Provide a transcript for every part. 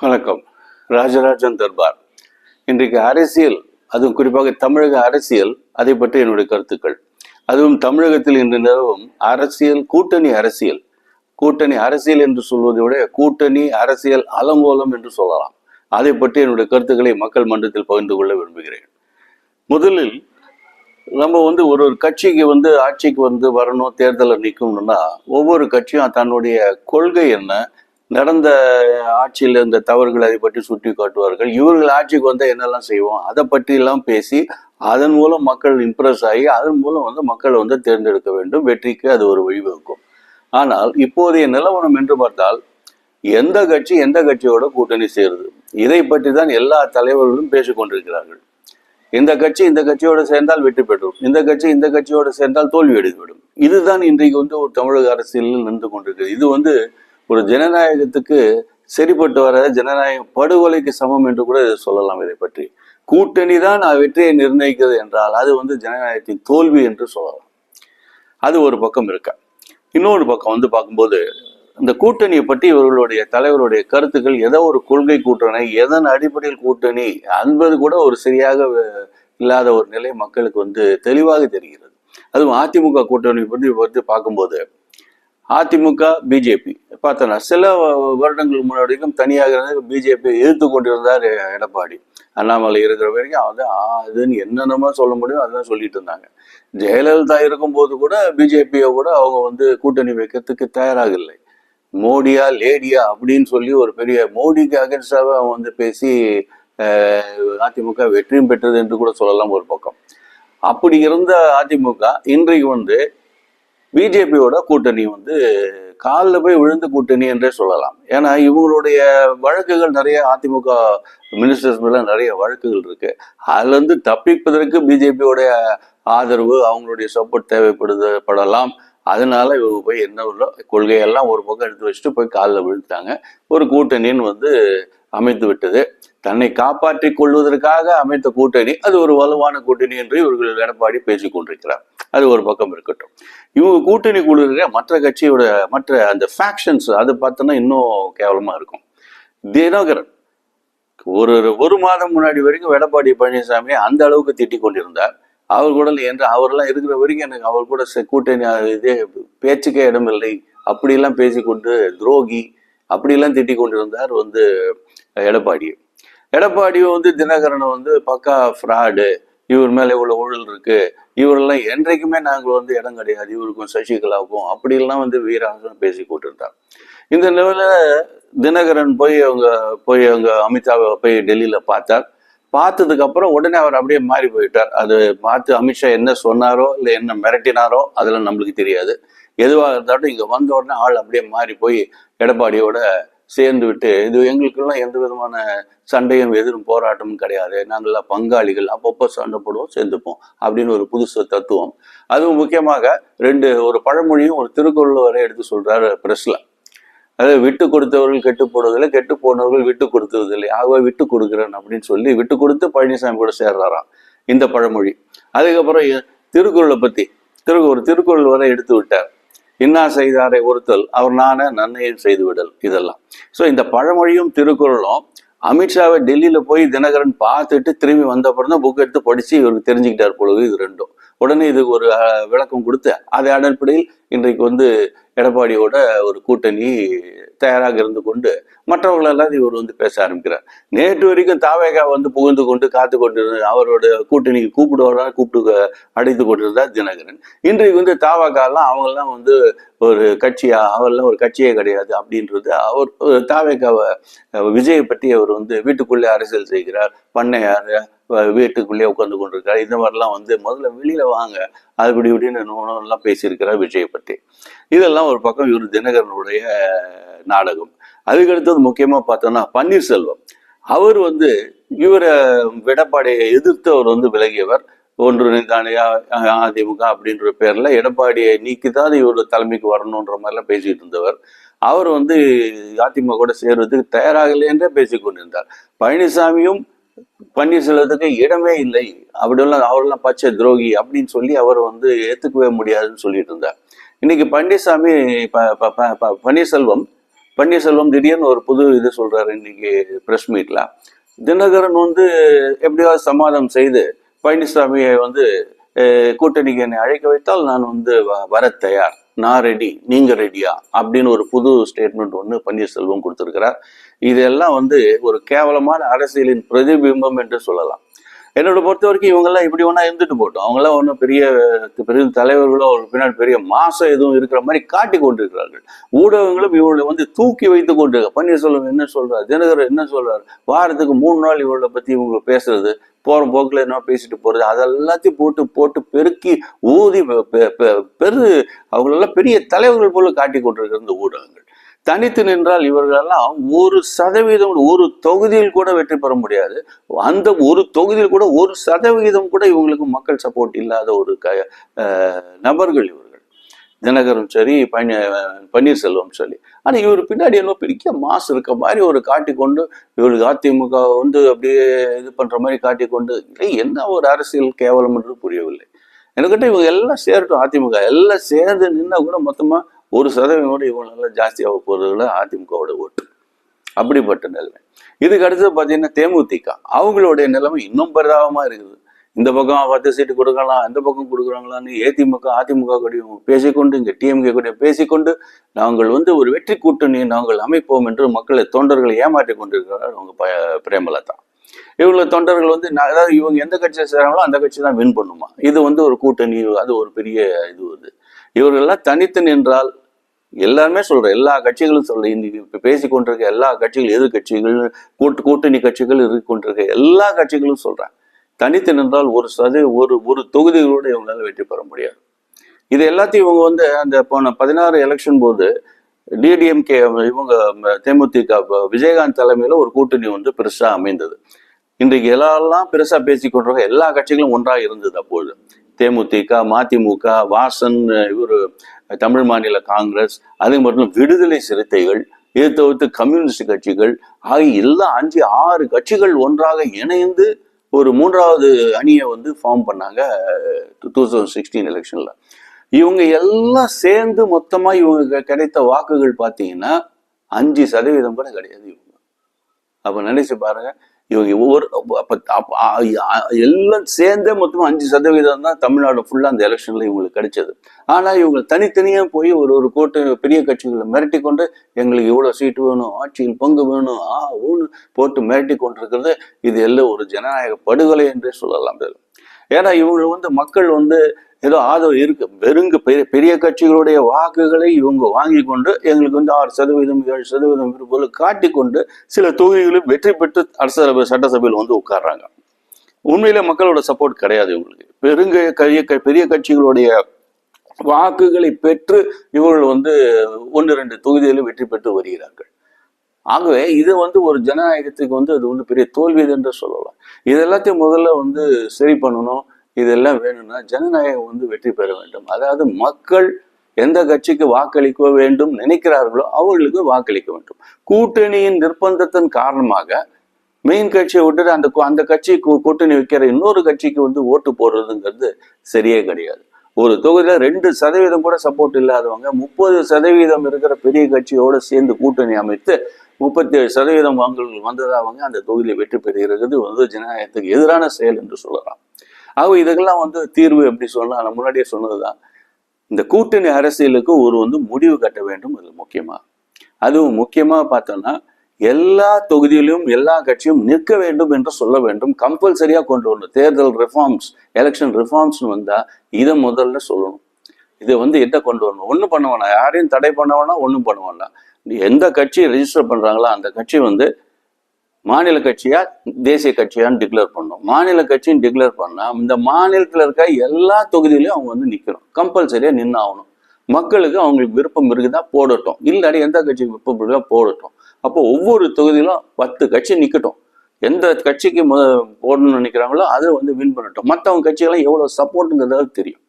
வணக்கம். ராஜராஜன் தர்பார். இன்றைக்கு அரசியல், அதுவும் குறிப்பாக தமிழக அரசியல், அதை பற்றி என்னுடைய கருத்துக்கள். அதுவும் தமிழகத்தில் இன்று நிலவும் அரசியல், கூட்டணி அரசியல். கூட்டணி அரசியல் என்று சொல்வதை விட கூட்டணி அரசியல் அலங்கோலம் என்று சொல்லலாம். அதை பற்றி என்னுடைய கருத்துக்களை மக்கள் மன்றத்தில் பகிர்ந்து கொள்ள விரும்புகிறேன். முதலில் நம்ம ஒரு கட்சிக்கு ஆட்சிக்கு வரணும், தேர்தலில் நிற்கணும்னா ஒவ்வொரு கட்சியும் தன்னுடைய கொள்கை என்ன, நடந்த ஆட்சியில் இருந்த தவறுகள் அதை பற்றி சுட்டி காட்டுவார்கள். இவர்கள் ஆட்சிக்கு என்னெல்லாம் செய்வோம் அதை பற்றி எல்லாம் பேசி அதன் மூலம் மக்கள் இம்ப்ரெஸ் ஆகி அதன் மூலம் மக்கள் தேர்ந்தெடுக்க வேண்டும். வெற்றிக்கு அது ஒரு வழிவகுக்கும். ஆனால் இப்போதைய நிலவரம் என்று பார்த்தால் எந்த கட்சி எந்த கட்சியோட கூட்டணி சேருது, இதை பற்றி தான் எல்லா தலைவர்களும் பேசிக்கொண்டிருக்கிறார்கள். இந்த கட்சி இந்த கட்சியோட சேர்ந்தால் வெற்றி பெற்றும், இந்த கட்சி இந்த கட்சியோட சேர்ந்தால் தோல்வி அடைந்துவிடும். இதுதான் இன்றைக்கு ஒரு தமிழக அரசியலில் நின்று கொண்டிருக்கிறது. இது ஒரு ஜனநாயகத்துக்கு சரிப்பட்டு வர ஜனநாயக படுகொலைக்கு சமம் என்று கூட சொல்லலாம். இதை பற்றி கூட்டணி தான் வெற்றியை நிர்ணயிக்கிறது என்றால் அது ஜனநாயகத்தின் தோல்வி என்று சொல்லலாம். அது ஒரு பக்கம் இருக்க. இன்னொரு பக்கம் பார்க்கும்போது இந்த கூட்டணியை பற்றி இவர்களுடைய தலைவருடைய கருத்துக்கள், ஏதோ ஒரு கொள்கை கூட்டணி, எதன் அடிப்படையில் கூட்டணி என்பது கூட ஒரு சரியாக இல்லாத ஒரு நிலை மக்களுக்கு தெளிவாக தெரிகிறது. அதுவும் அதிமுக கூட்டணி பற்றி பார்க்கும்போது அதிமுக பிஜேபி பார்த்தோன்னா சில வருடங்கள் முன்னாடிக்கும் தனியாக பிஜேபி எதிர்த்து கொண்டிருந்தார் எடப்பாடி. அண்ணாமலை இருக்கிற வரைக்கும் அதுன்னு என்னென்னமோ சொல்ல முடியும் அதுதான் சொல்லிட்டு இருந்தாங்க. ஜெயலலிதா இருக்கும்போது கூட பிஜேபியை கூட அவங்க கூட்டணி வைக்கிறதுக்கு தயாராக இல்லை. மோடியா லேடியா அப்படின்னு சொல்லி ஒரு பெரிய மோடிக்கு அகென்ஸ்டாக அவங்க பேசி அதிமுக வெற்றியும் பெற்றது என்று கூட சொல்லலாம் ஒரு பக்கம். அப்படி இருந்த அதிமுக இன்றைக்கு பிஜேபியோட கூட்டணி காலில் போய் விழுந்த கூட்டணி என்றே சொல்லலாம். ஏன்னா இவங்களுடைய வழக்குகள் நிறைய, அதிமுக மினிஸ்டர்ஸ் மேல நிறைய வழக்குகள் இருக்கு. அதுல தப்பிப்பதற்கு பிஜேபியோடைய ஆதரவு, அவங்களுடைய சப்போர்ட் தேவைப்படலாம். அதனால இவங்க போய் என்ன கொள்கையெல்லாம் ஒரு பக்கம் எடுத்து வச்சுட்டு போய் காலில் விழுந்துட்டாங்க. ஒரு கூட்டணின்னு அமைத்து விட்டது. தன்னை காப்பாற்றி கொள்வதற்காக அமைத்த கூட்டணி அது ஒரு வலுவான கூட்டணி என்று இவர்கள் எடப்பாடி பேசிக் கொண்டிருக்கிறார். அது ஒரு பக்கம் இருக்கட்டும். இவங்க கூட்டணி குழுகிற மற்ற கட்சியோட மற்ற அந்த ஃபேக்ஷன்ஸ் அதை பார்த்தோன்னா இன்னும் கேவலமா இருக்கும். தினகரன் ஒரு மாதம் முன்னாடி வரைக்கும் எடப்பாடி பழனிசாமி அந்த அளவுக்கு திட்டிக் கொண்டிருந்தார். அவர் கூட என்று அவரெல்லாம் இருக்கிற வரைக்கும் எனக்கு அவர் கூட கூட்டணி இதே பேச்சுக்கே இடமில்லை அப்படிலாம் பேசிக்கொண்டு துரோகி அப்படிலாம் திட்டிக் கொண்டிருந்தார் எடப்பாடியும் தினகரனை பக்கா ஃப்ராடு, இவர் மேல இவ்வளவு ஊழல் இருக்கு, இவரெல்லாம் என்றைக்குமே நாங்கள் இடம் கிடையாது, இவருக்கும் சசிகலாவுக்கும் அப்படிலாம் வீராசனம் பேசி கொண்டிருந்தார். இந்த நிலையில தினகரன் போய் அவங்க அமித்ஷாவை போய் டெல்லியில பார்த்ததுக்கு அப்புறம் உடனே அவர் அப்படியே மாறி போயிட்டார். அது பார்த்து அமித்ஷா என்ன சொன்னாரோ இல்லை என்ன மிரட்டினாரோ அதெல்லாம் நம்மளுக்கு தெரியாது. எதுவாக இருந்தாலும் இங்க வந்த உடனே ஆள் அப்படியே மாறி போய் எடப்பாடியோட சேர்ந்து விட்டு, இது எங்களுக்கெல்லாம் எந்த விதமான சண்டையும் எதிரும் போராட்டமும் கிடையாது, நாங்கள்லாம் பங்காளிகள், அப்பப்போ சண்டை போடுவோம் சேர்ந்துப்போம் அப்படின்னு ஒரு புதுசு தத்துவம். அதுவும் முக்கியமாக ஒரு பழமொழியும் ஒரு திருக்குறள் வரை எடுத்து சொல்றாரு பிரஸ்ல. அதாவது விட்டு கொடுத்தவர்கள் கெட்டு போடுவதில்லை, கெட்டு போனவர்கள் விட்டு கொடுத்ததில்லை, ஆகவே விட்டு கொடுக்குறேன் அப்படின்னு சொல்லி விட்டு கொடுத்து பழனிசாமி கூட சேர்றாராம் இந்த பழமொழி. அதுக்கப்புறம் திருக்குறளை பத்தி ஒரு திருக்குறள் வரை எடுத்து விட்டார். இன்னா செய்தாரை ஒருத்தல் அவர் நன்மையும் செய்து விடல். இதெல்லாம் இந்த பழமொழியும் திருக்குறளும் அமித்ஷாவை டெல்லியில போய் தினகரன் பார்த்துட்டு திரும்பி வந்த அப்புறம் தான் புக் எடுத்து படிச்சு இவருக்கு தெரிஞ்சுக்கிட்டார் பொழுது. இது ரெண்டும் உடனே இதுக்கு ஒரு விளக்கம் கொடுத்து அதே அடிப்படையில் இன்றைக்கு எடப்பாடியோட ஒரு கூட்டணி தயாராக இருந்து கொண்டு மற்றவர்களெல்லாம் இவர் பேச ஆரம்பிக்கிறார். நேற்று வரைக்கும் தாவேகா புகுந்து கொண்டு காத்து கொண்டிருந்த அவரோட கூட்டணிக்கு கூப்பிட்டு அடைத்து கொண்டிருந்தார் தினகரன். இன்றைக்கு தாவேகாலாம் அவங்கெல்லாம் ஒரு கட்சியா, அவரெல்லாம் ஒரு கட்சியே கிடையாது அப்படின்றது. அவர் தாவேகாவை விஜயை பற்றி அவர் வீட்டுக்குள்ளே அரசியல் செய்கிறார், பண்ணையார் வீட்டுக்குள்ளேயே உட்காந்து கொண்டிருக்காரு, இந்த மாதிரிலாம் முதல்ல வெளியில வாங்க அதுபடி இப்படின்னு எல்லாம் பேசியிருக்கிறார் விஜயை பற்றி. இதெல்லாம் ஒரு பக்கம் இவர் தினகரனுடைய நாடகம். அதுக்கடுத்தது முக்கியமா பார்த்தோம்னா பன்னீர்செல்வம். அவர் இவரை எடப்பாடியை எதிர்த்து அவர் விலகியவர். ஒன்று தானே அதிமுக அப்படின்ற பேர்ல எடப்பாடியை நீக்கிதான் இவர் தலைமைக்கு வரணுன்ற மாதிரிலாம் பேசிட்டு இருந்தவர். அவர் அதிமுக கூட சேர்வதற்கு தயாராகலை என்றே பேசிக் கொண்டிருந்தார். பழனிசாமியும் பன்னீர்செல்வத்துக்கு இடமே இல்லை, அப்படியெல்லாம் அவரெல்லாம் பச்சை துரோகி அப்படின்னு சொல்லி அவர் ஏத்துக்கவே முடியாதுன்னு சொல்லிட்டு இருந்தார். இன்னைக்கு பன்னீர்செல்வம் பன்னீர்செல்வம் திடீர்னு ஒரு புது இது சொல்றாரு இன்னைக்கு பிரஸ் மீட்ல. தினகரன் வந்து எப்படியாவது சமாதானம் செய்து பழனிசாமியை வந்து கூட்டணிக்கு என்னை அழைக்க வைத்தால் நான் வந்து வர தயார், நான் ரெடி, நீங்க ரெடியா அப்படின்னு ஒரு புது ஸ்டேட்மெண்ட் ஒன்று பன்னீர்செல்வம் கொடுத்திருக்கிறார். இதெல்லாம் வந்து ஒரு கேவலமான அரசியலின் பிரதிபிம்பம் என்று சொல்லலாம். என்னோட பொறுத்த வரைக்கும் இவங்கெல்லாம் இப்படி ஒன்றா இருந்துட்டு போட்டோம். அவங்களாம் ஒன்றும் பெரிய பெரிய தலைவர்களோ ஒரு பின்னாடி பெரிய மாசம் எதுவும் இருக்கிற மாதிரி காட்டி கொண்டிருக்கிறார்கள். ஊடகங்களும் இவங்களை வந்து தூக்கி வைத்து கொண்டிருக்க. பன்னீர்செல்வம் என்ன சொல்றாரு, தினகரன் என்ன சொல்றாரு, வாரத்துக்கு 3 நாள் இவங்களை பத்தி இவங்க பேசுறது, போற போக்குல என்ன பேசிட்டு போறது, அதெல்லாத்தையும் போட்டு போட்டு பெருக்கி ஊதி அவங்களெல்லாம் பெரிய தலைவர்கள் போல காட்டி கொண்டிருக்கிற இந்த ஊடகங்கள். தனித்து நின்றால் இவர்களெல்லாம் 1% ஒரு தொகுதியில் கூட வெற்றி பெற முடியாது. அந்த ஒரு தொகுதியில் கூட 1% கூட இவங்களுக்கு மக்கள் சப்போர்ட் இல்லாத ஒரு நபர்கள் இவர்கள். தினகரும் சரி, பன்னீர்செல்வம் சரி. ஆனா இவர் பின்னாடி என்ன பெரிய மாசு இருக்க மாதிரி ஒரு காட்டிக்கொண்டு இவருக்கு அதிமுக வந்து அப்படியே இது பண்ற மாதிரி காட்டிக்கொண்டு என்ன ஒரு அரசியல் கேவலம் என்று புரியவில்லை. எனக்கிட்ட இவங்க எல்லாம் சேரட்டும், அதிமுக எல்லாம் சேர்ந்து நின்னா கூட மொத்தமா 1% கூட இவங்க நல்லா ஜாஸ்தியாக போறதுல அதிமுகவோட ஓட்டு. அப்படிப்பட்ட நிலைமை. இதுக்கு அடுத்து பார்த்தீங்கன்னா தேமுதிக, அவங்களுடைய நிலைமை இன்னும் பரிதாபமா இருக்குது. இந்த பக்கம் 10 சீட்டு கொடுக்கலாம், இந்த பக்கம் கொடுக்குறாங்களான்னு அதிமுக கூடயும் பேசிக்கொண்டு, இங்க டிஎம்கே கூட பேசிக்கொண்டு நாங்கள் வந்து ஒரு வெற்றி கூட்டணி நாங்கள் அமைப்போம் என்று மக்களை தொண்டர்களை ஏமாற்றி கொண்டிருக்கிறார் அவங்க பிரேமலதா. இவங்கள தொண்டர்கள் வந்து அதாவது இவங்க எந்த கட்சியை சேராங்களோ அந்த கட்சி தான் வின் பண்ணுமா. இது வந்து ஒரு கூட்டணி, அது ஒரு பெரிய இது வருது. இவர்களெல்லாம் தனித்து நின்றால் எல்லாருமே சொல்ற எல்லா கட்சிகளும் சொல்ற இன்னைக்கு பேசிக்கொண்டிருக்க எல்லா கட்சிகள், எதிர்கட்சிகள், கூட்டணி கட்சிகள் கொண்டிருக்க எல்லா கட்சிகளும் சொல்றாங்க தனித்து நின்றால் ஒரு தொகுதிகளோட இவங்களால வெற்றி பெற முடியாது. இது எல்லாத்தையும் இவங்க வந்து அந்த போன 16 எலெக்ஷன் போது டிடிஎம்கே இவங்க தேமுதிக விஜயகாந்த் தலைமையில ஒரு கூட்டணி வந்து பெருசா அமைந்தது. இன்றைக்கு எல்லாம் பெருசா பேசிக்கொண்டிருக்க எல்லா கட்சிகளும் ஒன்றாக இருந்தது. அப்போது தேமுதிக, மதிமுக, வாசன், இவர் தமிழ் மாநில காங்கிரஸ், அது மட்டும் விடுதலை சிறுத்தைகள், இதை தவிர்த்து கம்யூனிஸ்ட் கட்சிகள் ஆகிய எல்லாம் 5-6 கட்சிகள் ஒன்றாக இணைந்து ஒரு 3வது அணியை வந்து ஃபார்ம் பண்ணாங்க 2016 எலெக்ஷன்ல. இவங்க எல்லாம் சேர்ந்து மொத்தமா இவங்க கிடைத்த வாக்குகள் பார்த்தீங்கன்னா 5% கூட கிடையாது இவங்க. அப்ப நினைச்சு பாருங்க, இவங்க எல்லாம் சேர்ந்தே மொத்தம் 5% தான் தமிழ்நாடு ஃபுல்லா அந்த எலெக்ஷன்ல இவங்களுக்கு கிடைச்சது. ஆனா இவங்க தனித்தனியா போய் ஒரு பெரிய கட்சிகளை மிரட்டி கொண்டு எங்களுக்கு இவ்வளவு சீட்டு வேணும், ஆட்சியில் பங்கு வேணும், போட்டு மிரட்டி கொண்டிருக்கிறது இது எல்லாம் ஒரு ஜனநாயக படுகொலை என்றே சொல்லலாம். ஏன்னா இவங்க வந்து மக்கள் வந்து ஏதோ ஆதரவு இருக்கு, பெரிய கட்சிகளுடைய வாக்குகளை இவங்க வாங்கி கொண்டு எங்களுக்கு வந்து 6%, 7% இருப்பது காட்டிக்கொண்டு சில தொகுதிகளில் வெற்றி பெற்று சட்டசபையில் வந்து உட்கார்றாங்க. உண்மையிலே மக்களோட சப்போர்ட் கிடையாது இவங்களுக்கு. பெரிய கட்சிகளுடைய வாக்குகளை பெற்று இவர்கள் வந்து 1-2 தொகுதிகளில் வெற்றி பெற்று வருகிறார்கள். ஆகவே இது வந்து ஒரு ஜனநாயகத்துக்கு வந்து அது வந்து பெரிய தோல்வி என்று சொல்லலாம். இது எல்லாத்தையும் முதல்ல வந்து சரி பண்ணணும். இதெல்லாம் வேணும்னா ஜனநாயகம் வந்து வெற்றி பெற வேண்டும். அதாவது மக்கள் எந்த கட்சிக்கு வாக்களிக்க வேண்டும் நினைக்கிறார்களோ அவர்களுக்கு வாக்களிக்க வேண்டும். கூட்டணியின் நிர்பந்தத்தின் காரணமாக மெயின் கட்சியை விட்டுட்டு அந்த கட்சி கூட்டணி வைக்கிற இன்னொரு கட்சிக்கு வந்து ஓட்டு போடுறதுங்கிறது சரியே கிடையாது. ஒரு தொகுதியில 2% கூட சப்போர்ட் இல்லாதவங்க 30% இருக்கிற பெரிய கட்சியோட சேர்ந்து கூட்டணி அமைத்து 37% வாக்குகள் வந்ததாவங்க அந்த தொகுதியில் வெற்றி பெறுகிறது வந்து ஜனநாயகத்துக்கு எதிரான செயல் என்று சொல்லலாம். ஆக இதுக்கெல்லாம் வந்து தீர்வு எப்படி சொல்லலாம், நான் முன்னாடியே சொன்னதுதான். இந்த கூட்டணி அரசியலுக்கு வந்து முடிவு கட்ட வேண்டும். அது முக்கியமா, அதுவும் முக்கியமா பார்த்தோம்னா எல்லா தொகுதியிலும் எல்லா கட்சியும் நிற்க வேண்டும் என்று சொல்ல வேண்டும். கம்பல்சரியா கொண்டு வரணும். தேர்தல் ரிஃபார்ம்ஸ், எலெக்ஷன் ரிஃபார்ம்ஸ் வந்தா இதை முதல்ல சொல்லணும். இதை வந்து என்ன கொண்டு வரணும், ஒன்றும் பண்ண வேணாம், யாரையும் தடை பண்ண வேணாம், ஒன்றும் பண்ண வேண்டாம். எந்த கட்சி ரெஜிஸ்டர் பண்றாங்களோ அந்த கட்சி வந்து மாநில கட்சியா தேசிய கட்சியான்னு டிக்ளேர் பண்ணணும். மாநில கட்சின்னு டிக்ளேர் பண்ணா இந்த மாநிலத்தில் இருக்க எல்லா தொகுதியிலையும் அவங்க வந்து நிற்கணும், கம்பல்சரியா நின்று ஆகணும். மக்களுக்கு அவங்களுக்கு விருப்பம் இருக்குதா போடட்டும், இல்லாட்டி எந்த கட்சிக்கு விருப்பம் இருக்குதா போடட்டும். அப்போ ஒவ்வொரு தொகுதியிலும் 10 கட்சி நிற்கட்டும். எந்த கட்சிக்கு போடணும்னு நினைக்கிறாங்களோ அதை வந்து வின் பண்ணட்டும். மற்றவங்க கட்சிகள்லாம் எவ்வளவு சப்போர்ட்டுங்கிறதாவது தெரியும்.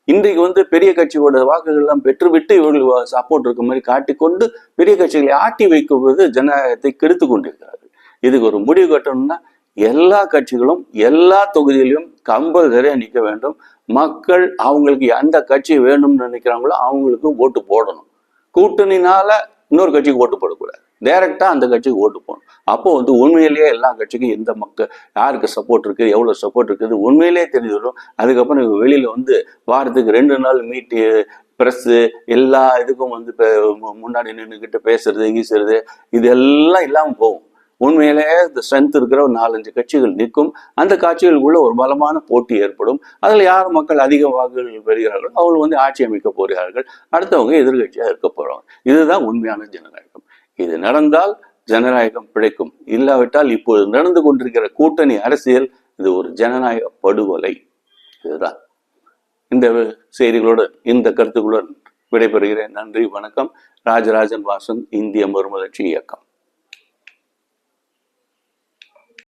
இன்றைக்கு வந்து பெரிய கட்சியோட வாக்குகள்லாம் பெற்றுவிட்டு இவர்கள் சப்போர்ட் இருக்க மாதிரி காட்டிக்கொண்டு பெரிய கட்சிகளை ஆட்டி வைக்கும்போது ஜனநாயகத்தை கெடுத்து கொண்டிருக்கிறார்கள். இதுக்கு ஒரு முடிவு கட்டணும்னா எல்லா கட்சிகளும் எல்லா தொகுதியிலும் கம்பல்சரியா நிற்க வேண்டும். மக்கள் அவங்களுக்கு எந்த கட்சி வேணும்னு நினைக்கிறாங்களோ அவங்களுக்கு ஓட்டு போடணும். கூட்டணினால இன்னொரு கட்சிக்கு ஓட்டு போடக்கூடாது, டைரக்டா அந்த கட்சிக்கு ஓட்டு போகணும். அப்போ வந்து உண்மையிலேயே எல்லா கட்சிக்கும் எந்த மக்கள் யாருக்கு சப்போர்ட் இருக்குது, எவ்வளவு சப்போர்ட் இருக்குது உண்மையிலேயே தெரிஞ்சிடும். அதுக்கப்புறம் வெளியில வந்து வாரத்துக்கு 2 நாள் மீட்டு ப்ரெஸ்ஸு எல்லா இதுக்கும் வந்து முன்னாடி நின்றுக்கிட்டு பேசுறது கீசுறது இதெல்லாம் இல்லாமல் போகும். உண்மையிலே இந்த ஸ்ட்ரென்த் இருக்கிற ஒரு 4-5 கட்சிகள் நிற்கும். அந்த கட்சிகளுக்குள்ள ஒரு பலமான போட்டி ஏற்படும். அதில் யார் மக்கள் அதிக வாக்குகள் பெறுகிறார்களோ அவர்கள் வந்து ஆட்சி அமைக்க போகிறார்கள், அடுத்தவங்க எதிர்கட்சியாக இருக்க போறாங்க. இதுதான் உண்மையான ஜனநாயகம். இது நடந்தால் ஜனநாயகம் பிழைக்கும். இல்லாவிட்டால் இப்போது நடந்து கொண்டிருக்கிற கூட்டணி அரசியல் இது ஒரு ஜனநாயக படுகொலை. இதுதான். இந்த செய்திகளுடன் இந்த கருத்துக்களுடன் விடைபெறுகிறேன். நன்றி, வணக்கம். ராஜராஜன் வாசன், இந்திய மறுமலர்ச்சி இயக்கம்.